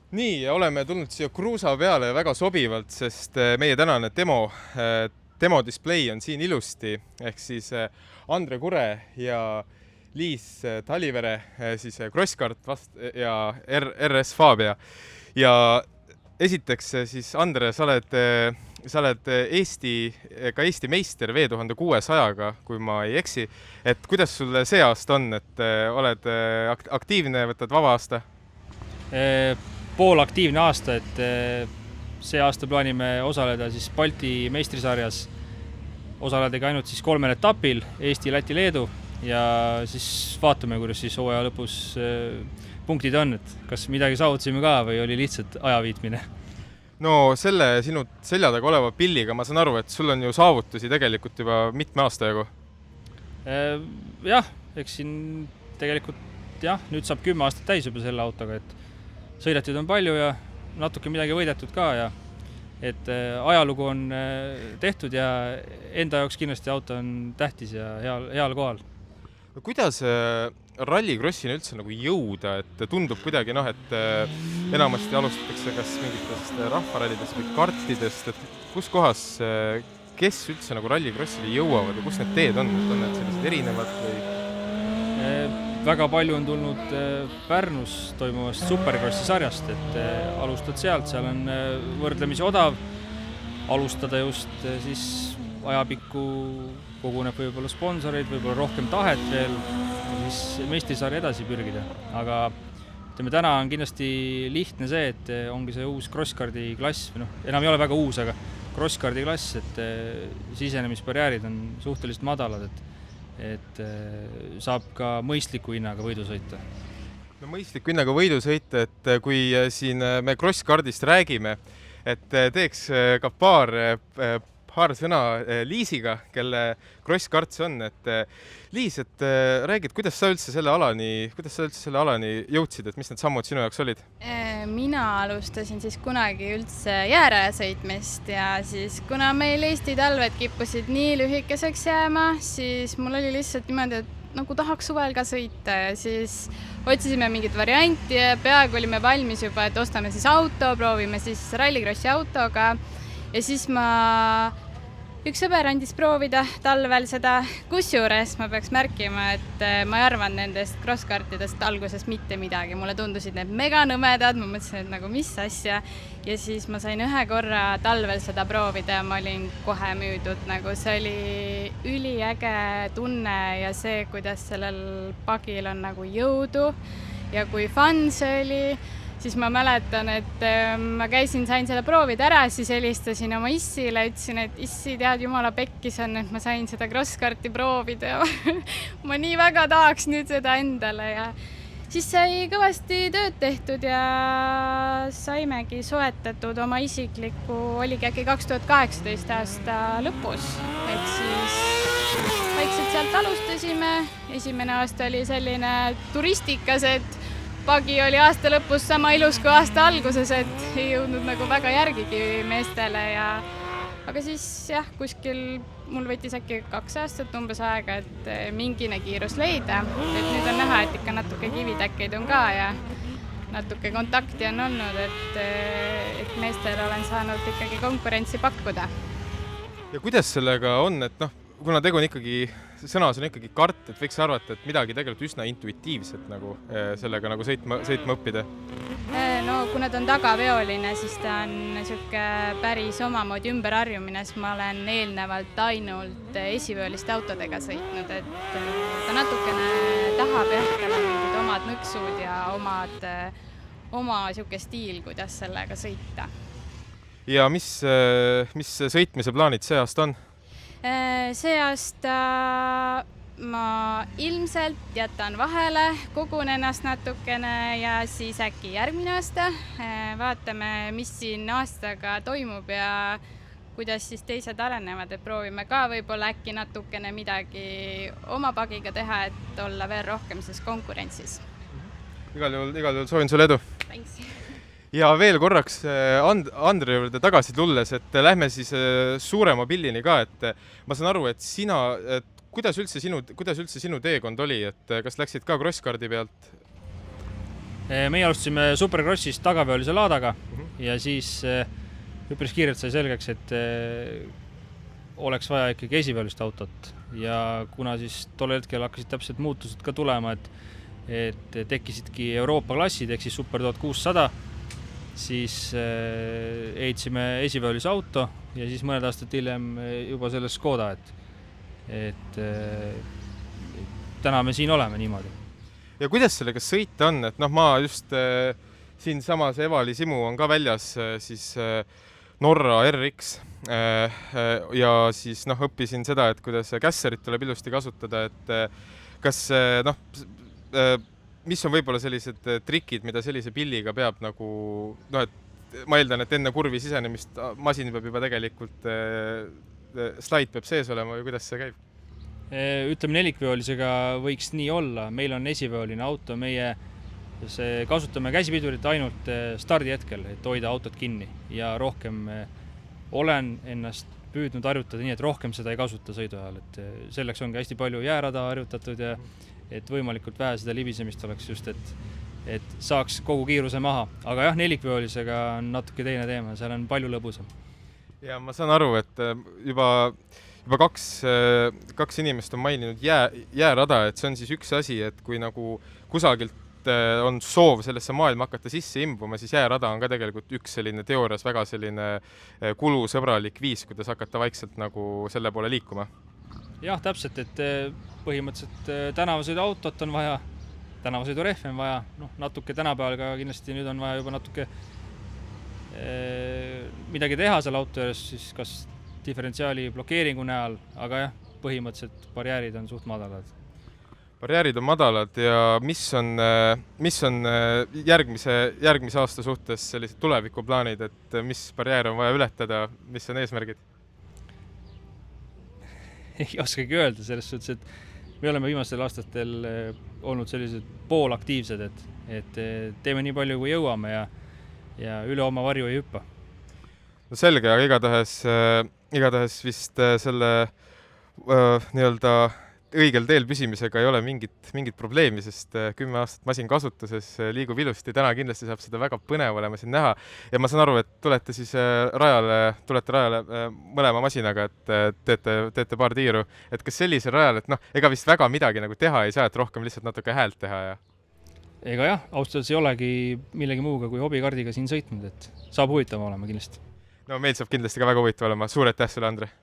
Nii, ja oleme tulnud siia kruusa peale väga sobivalt, sest meie tänane demo display on siin ilusti, ehk siis Andre Kure ja Liis Talivere, siis Crosskart ja RS Fabia. Ja esiteks siis, Andre, sa oled ka Eesti meister V1600-ga, kui ma ei eksi. Et kuidas sul see aasta on, et oled aktiivne, võtad vaba aasta? Poolaktiivne aasta, et see aasta plaanime osaleda siis Balti meistrisarjas, osaledagi ainult siis 3 etapil, Eesti, Läti, Leedu, ja siis vaatame, kuidas siis hooaja lõpus punktid on, et kas midagi saavutasime ka või oli lihtsalt ajaviitmine. No selle sinu selja taga oleva pilliga ma saan aru, et sul on ju saavutusi tegelikult juba mitme aasta jagu. Jah, eks siin tegelikult nüüd saab 10 aastat täis juba selle autoga, et sõidetud on palju ja natuke midagi võidetud ka, ja et ajalugu on tehtud ja enda jaoks kindlasti auto on tähtis ja heal kohal. No kuidas rallycrossina üldse nagu jõuda, et tundub kuidagi et enamasti alustatakse kas mingitest rahvarallidest või kartidest, et kus kohas, kes üldse nagu rallycrossile jõuavad ja kus need teed on need sellised erinevad või? Väga palju on tulnud Pärnus toimuvast Supercrossi sarjast, et alustad sealt, seal on võrdlemisi odav alustada just siis ajapikku koguneb võib-olla sponsoreid, võib-olla rohkem tahet veel, siis meistrisarja edasi pürgida. Aga ütleme, täna on kindlasti lihtne see, et ongi see uus crosskardi klass, enam ei ole väga uus, aga crosskardi klass, et sisenemisbarjäärid on suhteliselt madalad, et saab ka mõistliku hinnaga võidu sõita. No mõistliku hinnaga võidu sõita, et kui siin me crosskardist räägime, et teeks ka paar sõna Liisiga, kelle crosskart see on, et Liis, et räägid, kuidas sa üldse selle alani jõudsid, et mis need sammud sinu jaoks olid? Mina alustasin siis kunagi üldse jääraja sõitmist ja siis kuna meil Eesti talved kippusid nii lühikeseks jääma, siis mul oli lihtsalt niimoodi, et nagu tahaks suvel ka sõita ja siis otsisime mingit varianti ja peaaegu olime valmis juba, et ostame siis auto, proovime siis rallycrossi autoga ja siis üks sõber andis proovida talvel seda, kusjuures ma peaks märkima, et ma ei arvanud nendest crosskartidest alguses mitte midagi. Mulle tundusid need mega nõmedad, ma mõtlesin, et nagu mis asja. Ja siis ma sain ühe korra talvel seda proovida ja ma olin kohe müüdud. Nagu see oli üliäge tunne ja see, kuidas sellel pagil on nagu jõudu ja kui fun see oli. Siis ma mäletan, et ma sain selle proovida ära, siis helistasin oma issile, ütlesin, et issi, tead, jumala pekkis on, et ma sain seda crosskarti proovida ja ma nii väga tahaks nüüd seda endale ja siis sai kõvasti tööd tehtud ja saimegi soetatud oma isikliku, oligi äkki 2018 aasta lõpus, et siis vaikselt sealt alustasime. Esimene aasta oli selline turistikas, et pagi oli aasta lõpus sama ilus kui aasta alguses, et ei jõudnud nagu väga järgigi meestele aga siis kuskil mul võttis äkki 2 aastat umbes aega, et mingine kiirus leida, et nüüd on näha, et ikka natuke kivitäkkeid on ka ja natuke kontakti on olnud, et meestel olen saanud ikkagi konkurentsi pakkuda. Ja kuidas sellega on, et kuna tegu on ikkagi, sõnas on ikkagi kart, et võiks arvata, et midagi tegelikult üsna intuitiivset nagu sellega nagu sõitma õppida? No kuna ta on tagaveoline, siis ta on niisugune päris omamoodi ümberharjumine, siis ma olen eelnevalt ainult esiveoliste autodega sõitnud, et ta natukene tahab tal on mingid omad nõksud ja oma niisugune stiil, kuidas sellega sõita. Ja mis sõitmise plaanid see aasta on? See aasta ma ilmselt jätan vahele, kogun ennast natukene ja siis äkki järgmine aasta vaatame, mis siin aastaga toimub ja kuidas siis teised arenevad, et proovime ka võib-olla äkki natukene midagi oma pagiga teha, et olla veel rohkem siis konkurentsis. Igal juhul soovin sulle edu! Thanks! Ja veel korraks Andre juurde tagasi tulles, et lähme siis suurema pillini ka, et ma saan aru, et kuidas üldse sinu teekond oli, et kas läksid ka crosskardi pealt? Meie alustasime Supercrossist tagaveolise laadaga ja siis üpris kiirelt sai selgeks, et oleks vaja ikkagi esiveolist autot ja kuna siis tol hetkel hakkasid täpselt muutused ka tulema, et tekkisidki Euroopa klassid ehk siis Super 1600, siis ehitasime esiveolise auto ja siis mõned aastad hiljem juba selle Škoda, et täna me siin oleme niimoodi. Ja kuidas sellega sõita on, et ma just siin samas Evali Simu on ka väljas siis Norra RX ja siis õppisin seda, et kuidas kässerit tuleb ilusti kasutada, et kas mis on võib-olla sellised trikid, mida sellise pilliga peab nagu, et ma eeldan, et enne kurvi sisenemist masin peab juba tegelikult, slaid peab sees olema või kuidas see käib? Ütleme, nelikveolisega võiks nii olla, meil on esiveoline auto, meie kasutame käsipidurit ainult stardi hetkel, et hoida autot kinni ja rohkem olen ennast püüdnud harjutada nii, et rohkem seda ei kasuta sõidu ajal, et selleks ongi hästi palju jäärada harjutatud ja et võimalikult vähe seda libisemist oleks just, et saaks kogu kiiruse maha, aga jah, nelikveolisega on natuke teine teema, seal on palju lõbusam. Ja ma saan aru, et juba kaks inimest on maininud jäärada, et see on siis üks asi, et kui nagu kusagilt on soov sellesse maailma hakata sisse imbuma, siis jäärada on ka tegelikult üks selline teoorias väga selline kulusõbralik viis, kuidas hakata vaikselt nagu selle poole liikuma. Jah, täpselt, et põhimõtteliselt tänavasõiduautot on vaja, tänavasõidurehvi on vaja, natuke tänapäeval ka kindlasti nüüd on vaja juba natuke midagi teha seal auto juures, siis kas diferentsiaali blokeeringu näol, aga jah, põhimõtteliselt barjäärid on suht madalad. Barjäärid on madalad ja mis on järgmise aasta suhtes sellised tulevikuplaanid, et mis barjääre on vaja ületada, mis on eesmärgid? Ei oskagi öelda selles suhtes, et me oleme viimastel aastatel olnud sellised poolaktiivsed, et teeme nii palju, kui jõuame ja üle oma varju ei hüppa. No selge, aga igatahes vist selle nii-öelda õigel teel püsimisega ei ole mingit probleemi, sest 10 aastat masin kasutuses liigub ilusti. Täna kindlasti saab seda väga põnev olema siin näha. Ja ma saan aru, et tulete rajale mõlema masinaga, et teete paar tiiru. Et kas sellisel rajal, et ega vist väga midagi nagu teha ei saa, et rohkem lihtsalt natuke häält teha ja... Ega jah, austuseks ei olegi millegi muuga kui hobikardiga siin sõitnud, et saab huvitav olema kindlasti. No meil saab kindlasti ka väga huvitav olema. Suur aitäh sulle, Andre!